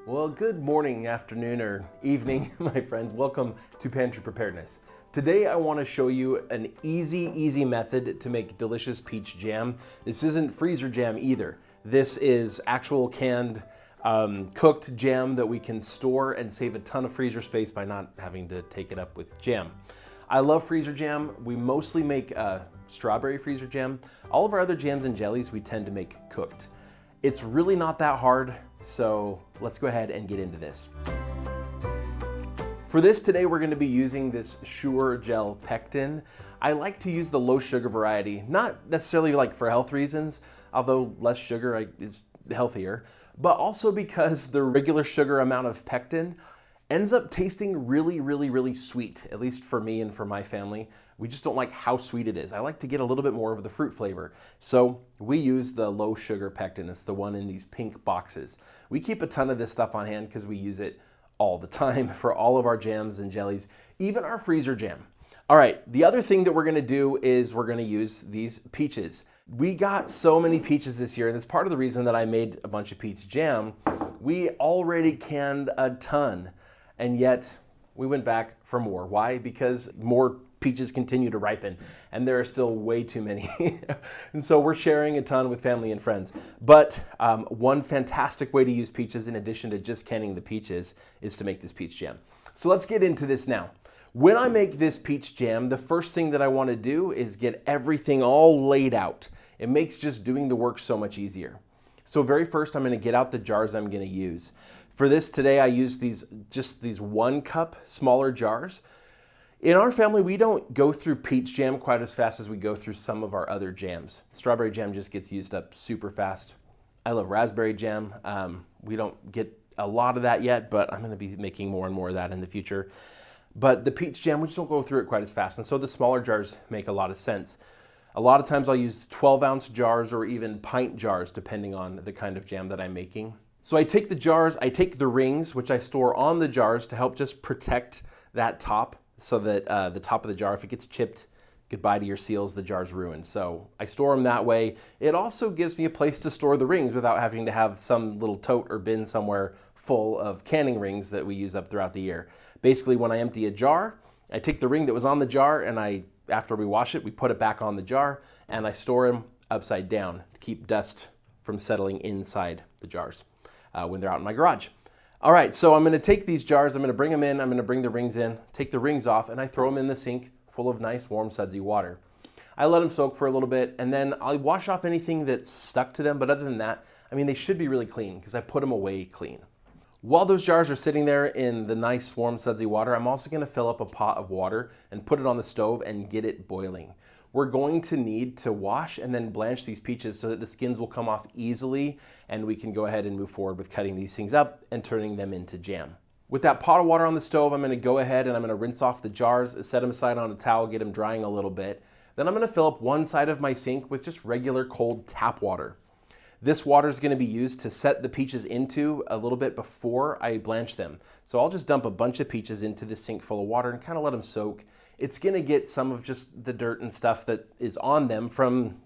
Well, good morning, afternoon, or evening, my friends. Welcome to Pantry Preparedness. Today I want to show you an easy method to make delicious peach jam. This isn't freezer jam either. This is actual canned, cooked jam that we can store and save a ton of freezer space by not having to take it up with jam. I love freezer jam. We mostly make strawberry freezer jam. All of our other jams and jellies we tend to make cooked. It's really not that hard, so let's go ahead and get into this. For this today, we're gonna be using this Sure Gel Pectin. I like to use the low sugar variety, not necessarily like for health reasons, although less sugar is healthier, but also because the regular sugar amount of pectin ends up tasting really sweet, at least for me and for my family. We just don't like how sweet it is. I like to get a little bit more of the fruit flavor. So we use the low sugar pectin. It's the one in these pink boxes. We keep a ton of this stuff on hand because we use it all the time for all of our jams and jellies, even our freezer jam. All right, the other thing that we're gonna do is we're gonna use these peaches. We got so many peaches this year, and it's part of the reason that I made a bunch of peach jam. We already canned a ton, and yet we went back for more. Why? Because more peaches continue to ripen, and there are still way too many. And so we're sharing a ton with family and friends. But one fantastic way to use peaches, in addition to just canning the peaches, is to make this peach jam. So let's get into this now. When I make this peach jam, the first thing that I want to do is get everything all laid out. It makes just doing the work so much easier. So very first, I'm going to get out the jars I'm going to use. For this today, I use these 1 cup smaller jars. In our family, we don't go through peach jam quite as fast as we go through some of our other jams. Strawberry jam just gets used up super fast. I love raspberry jam. We don't get a lot of that yet, but I'm gonna be making more and more of that in the future. But the peach jam, we just don't go through it quite as fast. And so the smaller jars make a lot of sense. A lot of times I'll use 12-ounce jars or even pint jars, depending on the kind of jam that I'm making. So I take the jars, I take the rings, which I store on the jars to help just protect that top, so that the top of the jar, if it gets chipped, goodbye to your seals, the jar's ruined. So I store them that way. It also gives me a place to store the rings without having to have some little tote or bin somewhere full of canning rings that we use up throughout the year. Basically, when I empty a jar, I take the ring that was on the jar, and after we wash it, we put it back on the jar, and I store them upside down to keep dust from settling inside the jars when they're out in my garage. All right, so I'm gonna take these jars, I'm gonna bring them in, I'm gonna bring the rings in, take the rings off, and I throw them in the sink full of nice, warm, sudsy water. I let them soak for a little bit, and then I'll wash off anything that's stuck to them, but other than that, I mean, they should be really clean because I put them away clean. While those jars are sitting there in the nice, warm, sudsy water, I'm also gonna fill up a pot of water and put it on the stove and get it boiling. We're going to need to wash and then blanch these peaches so that the skins will come off easily, and we can go ahead and move forward with cutting these things up and turning them into jam. With that pot of water on the stove, I'm gonna go ahead and I'm gonna rinse off the jars, set them aside on a towel, get them drying a little bit. Then I'm gonna fill up one side of my sink with just regular cold tap water. This water is gonna be used to set the peaches into a little bit before I blanch them. So I'll just dump a bunch of peaches into this sink full of water and kind of let them soak. It's gonna get some of just the dirt and stuff that is on them from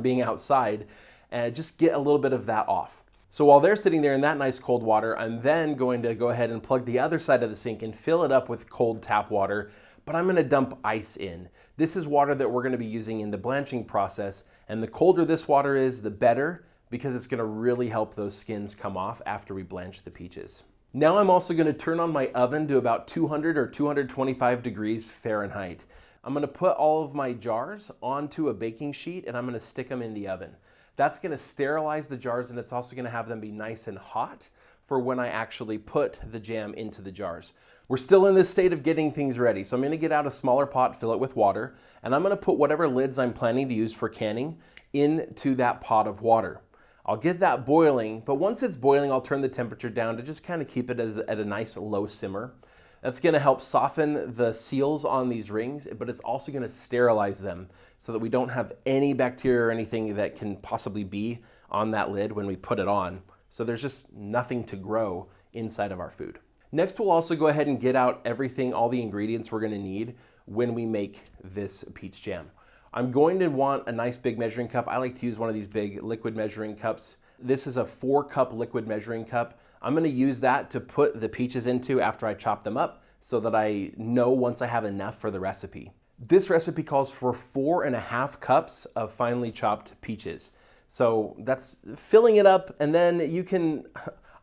being outside, and just get a little bit of that off. So while they're sitting there in that nice cold water, I'm then going to go ahead and plug the other side of the sink and fill it up with cold tap water, but I'm gonna dump ice in. This is water that we're gonna be using in the blanching process, and the colder this water is, the better, because it's gonna really help those skins come off after we blanch the peaches. Now I'm also gonna turn on my oven to about 200 or 225 degrees Fahrenheit. I'm gonna put all of my jars onto a baking sheet, and I'm gonna stick them in the oven. That's gonna sterilize the jars, and it's also gonna have them be nice and hot for when I actually put the jam into the jars. We're still in this state of getting things ready, so I'm gonna get out a smaller pot, fill it with water, and I'm gonna put whatever lids I'm planning to use for canning into that pot of water. I'll get that boiling, but once it's boiling, I'll turn the temperature down to just kind of keep it at a nice low simmer. That's gonna help soften the seals on these rings, but it's also gonna sterilize them so that we don't have any bacteria or anything that can possibly be on that lid when we put it on. So there's just nothing to grow inside of our food. Next, we'll also go ahead and get out everything, all the ingredients we're gonna need when we make this peach jam. I'm going to want a nice big measuring cup. I like to use one of these big liquid measuring cups. This is a 4-cup liquid measuring cup. I'm gonna use that to put the peaches into after I chop them up so that I know once I have enough for the recipe. This recipe calls for 4.5 cups of finely chopped peaches. So that's filling it up, and then you can,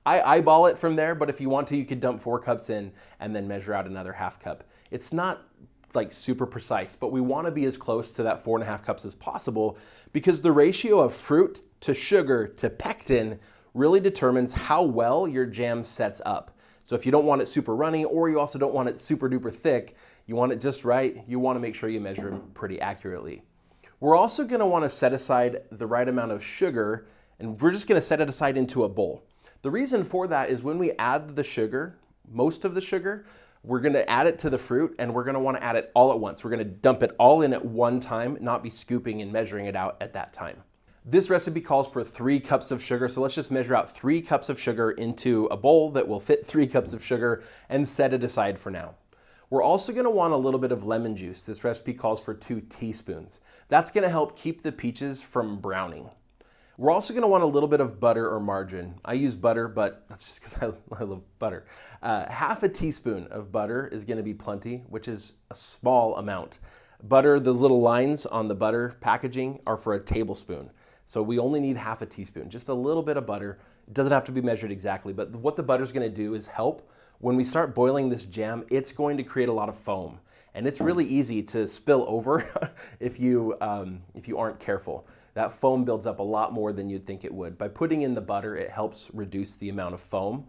I eyeball it from there, but if you want to, you could dump 4 cups in and then measure out another half cup. It's not like super precise, but we want to be as close to that 4.5 cups as possible because the ratio of fruit to sugar to pectin really determines how well your jam sets up. So if you don't want it super runny, or you also don't want it super duper thick, you want it just right, you want to make sure you measure them pretty accurately. We're also going to want to set aside the right amount of sugar, and we're just going to set it aside into a bowl. The reason for that is when we add the sugar, most of the sugar, we're going to add it to the fruit, and we're going to want to add it all at once. We're going to dump it all in at one time, not be scooping and measuring it out at that time. This recipe calls for 3 cups of sugar, so let's just measure out 3 cups of sugar into a bowl that will fit 3 cups of sugar and set it aside for now. We're also going to want a little bit of lemon juice. This recipe calls for 2 teaspoons. That's going to help keep the peaches from browning. We're also going to want a little bit of butter or margarine. I use butter, but that's just because I love butter. Half a teaspoon of butter is going to be plenty, which is a small amount. Butter, those little lines on the butter packaging are for a tablespoon. So we only need half a teaspoon, just a little bit of butter. It doesn't have to be measured exactly, but what the butter's going to do is help. When we start boiling this jam, it's going to create a lot of foam. And it's really easy to spill over if you aren't careful. That foam builds up a lot more than you'd think it would. By putting in the butter, it helps reduce the amount of foam.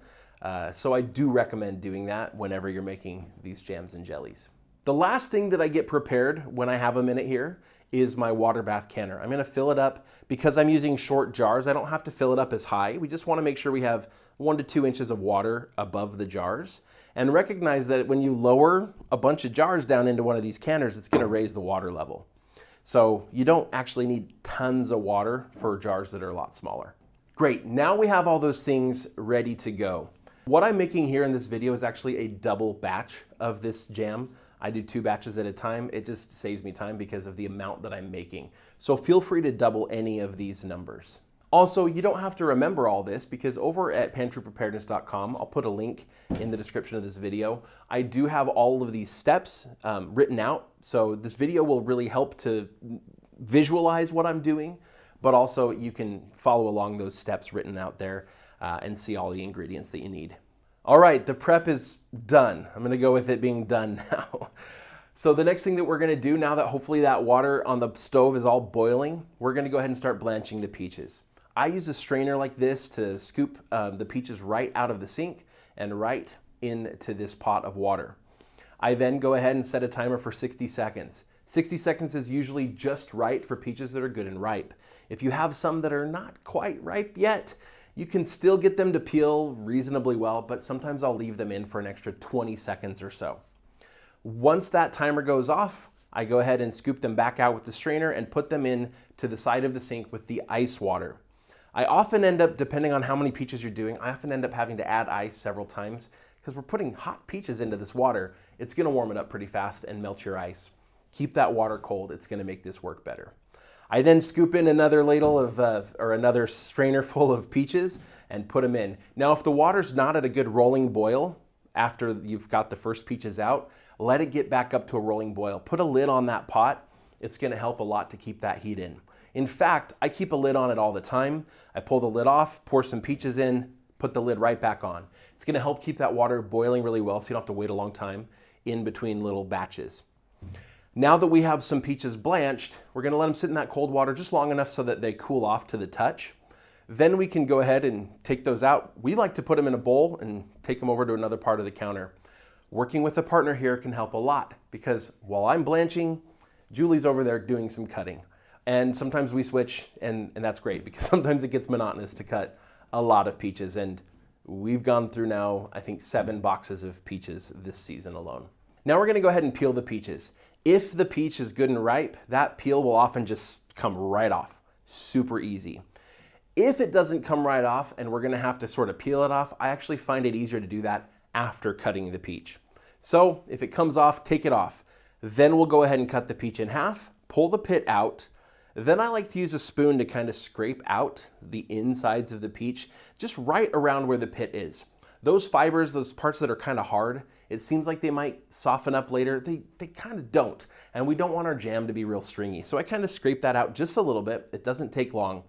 So I do recommend doing that whenever you're making these jams and jellies. The last thing that I get prepared when I have a minute here is my water bath canner. I'm gonna fill it up. Because I'm using short jars, I don't have to fill it up as high. We just wanna make sure we have 1 to 2 inches of water above the jars. And recognize that when you lower a bunch of jars down into one of these canners, it's gonna raise the water level. So you don't actually need tons of water for jars that are a lot smaller. Great, now we have all those things ready to go. What I'm making here in this video is actually a double batch of this jam. I do 2 batches at a time. It just saves me time because of the amount that I'm making. So feel free to double any of these numbers. Also, you don't have to remember all this because over at pantrypreparedness.com, I'll put a link in the description of this video. I do have all of these steps written out. So this video will really help to visualize what I'm doing, but also you can follow along those steps written out there and see all the ingredients that you need. All right, the prep is done. I'm gonna go with it being done now. So the next thing that we're gonna do now that hopefully that water on the stove is all boiling, we're gonna go ahead and start blanching the peaches. I use a strainer like this to scoop the peaches right out of the sink and right into this pot of water. I then go ahead and set a timer for 60 seconds. 60 seconds is usually just right for peaches that are good and ripe. If you have some that are not quite ripe yet, you can still get them to peel reasonably well, but sometimes I'll leave them in for an extra 20 seconds or so. Once that timer goes off, I go ahead and scoop them back out with the strainer and put them in to the side of the sink with the ice water. I often end up, depending on how many peaches you're doing, I often end up having to add ice several times because we're putting hot peaches into this water. It's gonna warm it up pretty fast and melt your ice. Keep that water cold, it's gonna make this work better. I then scoop in another ladle of, or another strainer full of peaches and put them in. Now, if the water's not at a good rolling boil after you've got the first peaches out, let it get back up to a rolling boil. Put a lid on that pot. It's gonna help a lot to keep that heat in. In fact, I keep a lid on it all the time. I pull the lid off, pour some peaches in, put the lid right back on. It's gonna help keep that water boiling really well so you don't have to wait a long time in between little batches. Now that we have some peaches blanched, we're gonna let them sit in that cold water just long enough so that they cool off to the touch. Then we can go ahead and take those out. We like to put them in a bowl and take them over to another part of the counter. Working with a partner here can help a lot because while I'm blanching, Julie's over there doing some cutting. And sometimes we switch, and that's great because sometimes it gets monotonous to cut a lot of peaches. And we've gone through now, I think, 7 boxes of peaches this season alone. Now we're gonna go ahead and peel the peaches. If the peach is good and ripe, that peel will often just come right off. Super easy. If it doesn't come right off and we're gonna have to sort of peel it off, I actually find it easier to do that after cutting the peach. So if it comes off, take it off. Then we'll go ahead and cut the peach in half, pull the pit out, Then I like to use a spoon to kind of scrape out the insides of the peach, just right around where the pit is. Those fibers, those parts that are kind of hard, it seems like they might soften up later. They kind of don't, and we don't want our jam to be real stringy. So I kind of scrape that out just a little bit. It doesn't take long.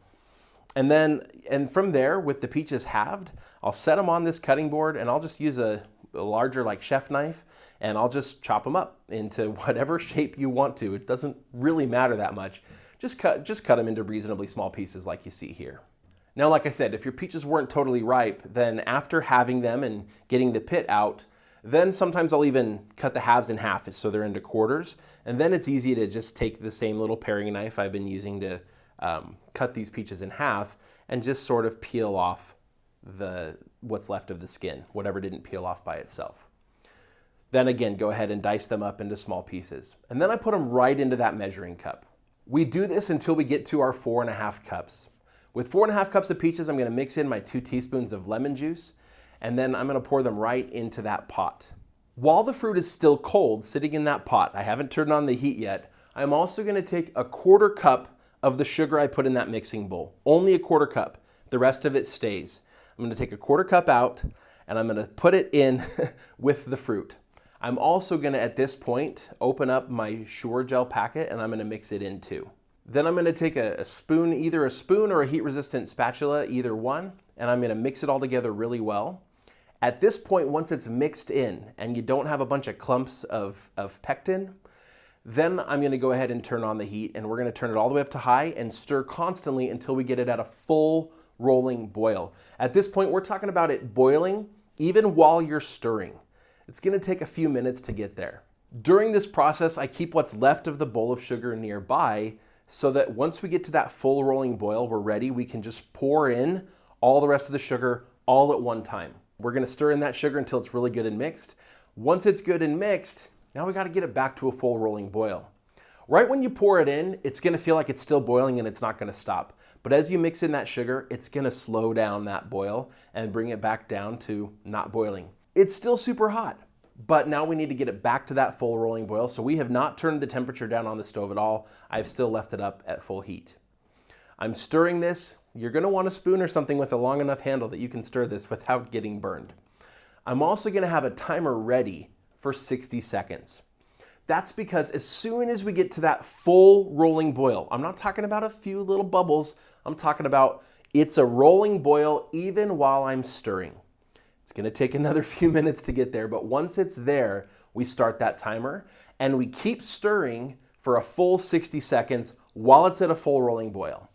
And from there, with the peaches halved, I'll set them on this cutting board, and I'll just use a larger like chef knife, and I'll just chop them up into whatever shape you want to. It doesn't really matter that much. Just cut them into reasonably small pieces like you see here. Now, like I said, if your peaches weren't totally ripe, then after halving them and getting the pit out, then sometimes I'll even cut the halves in half so they're into quarters. And then it's easy to just take the same little paring knife I've been using to cut these peaches in half and just sort of peel off what's left of the skin, whatever didn't peel off by itself. Then again, go ahead and dice them up into small pieces. And then I put them right into that measuring cup. We do this until we get to our 4.5 cups. With 4.5 cups of peaches, I'm gonna mix in my 2 teaspoons of lemon juice, and then I'm gonna pour them right into that pot. While the fruit is still cold, sitting in that pot, I haven't turned on the heat yet, I'm also gonna take a 1/4 cup of the sugar I put in that mixing bowl. Only a 1/4 cup. The rest of it stays. I'm gonna take a 1/4 cup out, and I'm gonna put it in with the fruit. I'm also gonna, at this point, open up my Sure Gel packet, and I'm gonna mix it in too. Then I'm gonna take a spoon, either a spoon or a heat-resistant spatula, either one, and I'm gonna mix it all together really well. At this point, once it's mixed in and you don't have a bunch of clumps of pectin, then I'm gonna go ahead and turn on the heat, and we're gonna turn it all the way up to high and stir constantly until we get it at a full rolling boil. At this point, we're talking about it boiling even while you're stirring. It's gonna take a few minutes to get there. During this process, I keep what's left of the bowl of sugar nearby so that once we get to that full rolling boil, we're ready. We can just pour in all the rest of the sugar all at one time. We're gonna stir in that sugar until it's really good and mixed. Once it's good and mixed, now we gotta get it back to a full rolling boil. Right when you pour it in, it's gonna feel like it's still boiling and it's not gonna stop. But as you mix in that sugar, it's gonna slow down that boil and bring it back down to not boiling. It's still super hot, but now we need to get it back to that full rolling boil. So we have not turned the temperature down on the stove at all. I've still left it up at full heat. I'm stirring this. You're gonna want a spoon or something with a long enough handle that you can stir this without getting burned. I'm also gonna have a timer ready for 60 seconds. That's because as soon as we get to that full rolling boil, I'm not talking about a few little bubbles, I'm talking about it's a rolling boil even while I'm stirring. It's gonna take another few minutes to get there, but once it's there, we start that timer and we keep stirring for a full 60 seconds while it's at a full rolling boil.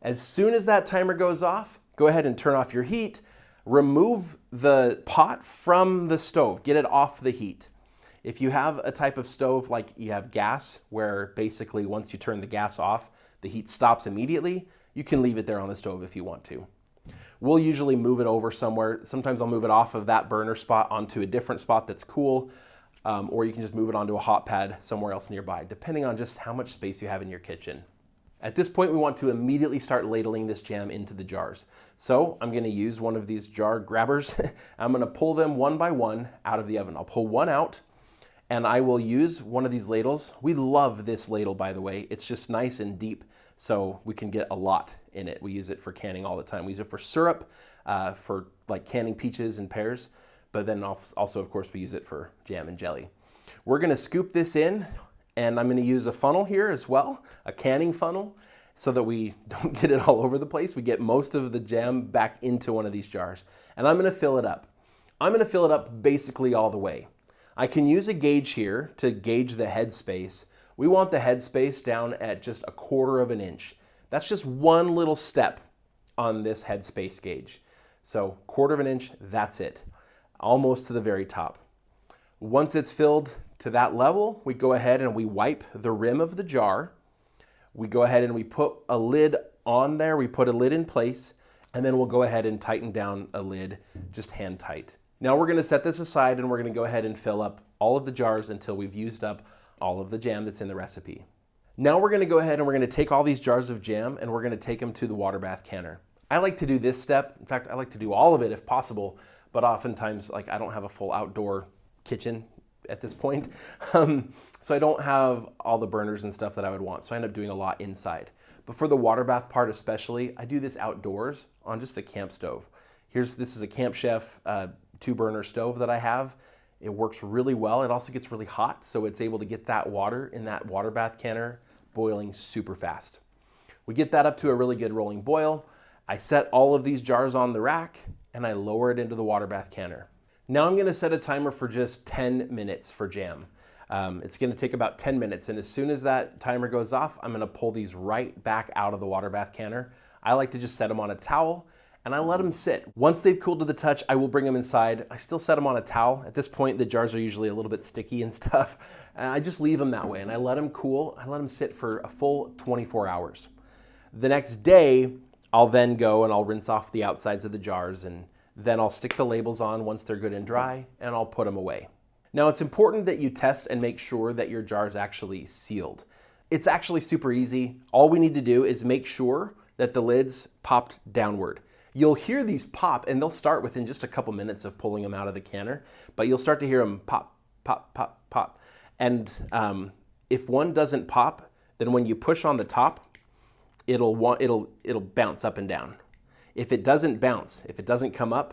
As soon as that timer goes off, go ahead and turn off your heat, remove the pot from the stove, get it off the heat. If you have a type of stove like you have gas, where basically once you turn the gas off, the heat stops immediately, you can leave it there on the stove if you want to. We'll usually move it over somewhere. Sometimes I'll move it off of that burner spot onto a different spot that's cool, or you can just move it onto a hot pad somewhere else nearby, depending on just how much space you have in your kitchen. At this point, we want to immediately start ladling this jam into the jars. So I'm gonna use one of these jar grabbers. I'm gonna pull them one by one out of the oven. I'll pull one out, and I will use one of these ladles. We love this ladle, by the way. It's just nice and deep, so we can get a lot in it. We use it for canning all the time. We use it for syrup, for like canning peaches and pears, but then also, of course, we use it for jam and jelly. We're gonna scoop this in, and I'm gonna use a funnel here as well, a canning funnel, so that we don't get it all over the place. We get most of the jam back into one of these jars, and I'm gonna fill it up. I'm gonna fill it up basically all the way. I can use a gauge here to gauge the head space. We want the head space down at just 1/4 of an inch. That's just one little step on this head space gauge. So 1/4 of an inch, that's it. Almost to the very top. Once it's filled to that level, we go ahead and we wipe the rim of the jar. We go ahead and we put a lid on there. We put a lid in place, and then we'll go ahead and tighten down a lid, just hand tight. Now we're gonna set this aside, and we're gonna go ahead and fill up all of the jars until we've used up all of the jam that's in the recipe. Now we're gonna go ahead and we're gonna take all these jars of jam and we're gonna take them to the water bath canner. I like to do this step. In fact, I like to do all of it if possible, but oftentimes, like, I don't have a full outdoor kitchen at this point. So I don't have all the burners and stuff that I would want. So I end up doing a lot inside. But for the water bath part especially, I do this outdoors on just a camp stove. This is a Camp Chef 2-burner stove that I have. It works really well. It also gets really hot, so it's able to get that water in that water bath canner boiling super fast. We get that up to a really good rolling boil. I set all of these jars on the rack and I lower it into the water bath canner. Now I'm gonna set a timer for just 10 minutes for jam. It's gonna take about 10 minutes, and as soon as that timer goes off, I'm gonna pull these right back out of the water bath canner. I like to just set them on a towel and I let them sit. Once they've cooled to the touch, I will bring them inside. I still set them on a towel. At this point, the jars are usually a little bit sticky and stuff. I just leave them that way and I let them cool. I let them sit for a full 24 hours. The next day, I'll then go and I'll rinse off the outsides of the jars, and then I'll stick the labels on once they're good and dry, and I'll put them away. Now, it's important that you test and make sure that your jar is actually sealed. It's actually super easy. All we need to do is make sure that the lid's popped downward. You'll hear these pop, and they'll start within just a couple minutes of pulling them out of the canner, but you'll start to hear them pop, pop, pop, pop. And if one doesn't pop, then when you push on the top, it'll bounce up and down. If it doesn't bounce, if it doesn't come up,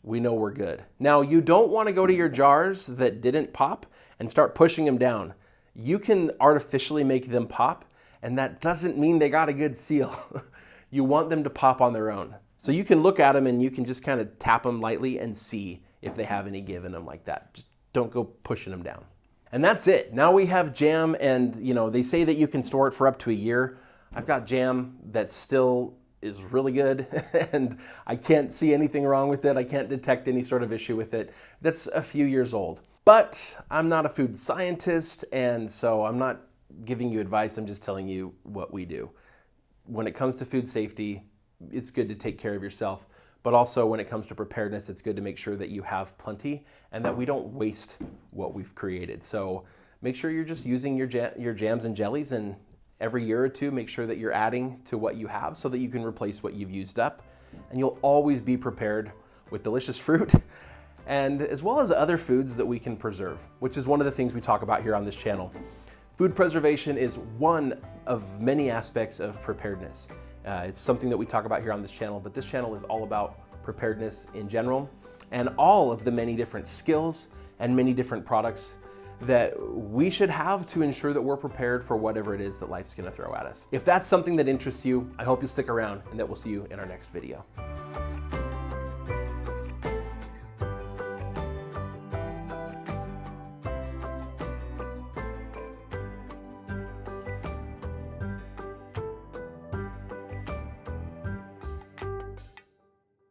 we know we're good. Now, you don't want to go to your jars that didn't pop and start pushing them down. You can artificially make them pop, and that doesn't mean they got a good seal. You want them to pop on their own. So you can look at them and you can just kind of tap them lightly and see if they have any give in them like that. Just don't go pushing them down. And that's it. Now we have jam, and they say that you can store it for up to a year. I've got jam that still is really good and I can't see anything wrong with it. I can't detect any sort of issue with it. That's a few years old. But I'm not a food scientist, and so I'm not giving you advice. I'm just telling you what we do. When it comes to food safety, it's good to take care of yourself. But also when it comes to preparedness, it's good to make sure that you have plenty and that we don't waste what we've created. So make sure you're just using your jams and jellies, and every year or two, make sure that you're adding to what you have so that you can replace what you've used up. And you'll always be prepared with delicious fruit, and as well as other foods that we can preserve, which is one of the things we talk about here on this channel. Food preservation is one of many aspects of preparedness. It's something that we talk about here on this channel, but this channel is all about preparedness in general and all of the many different skills and many different products that we should have to ensure that we're prepared for whatever it is that life's gonna throw at us. If that's something that interests you, I hope you'll stick around and that we'll see you in our next video.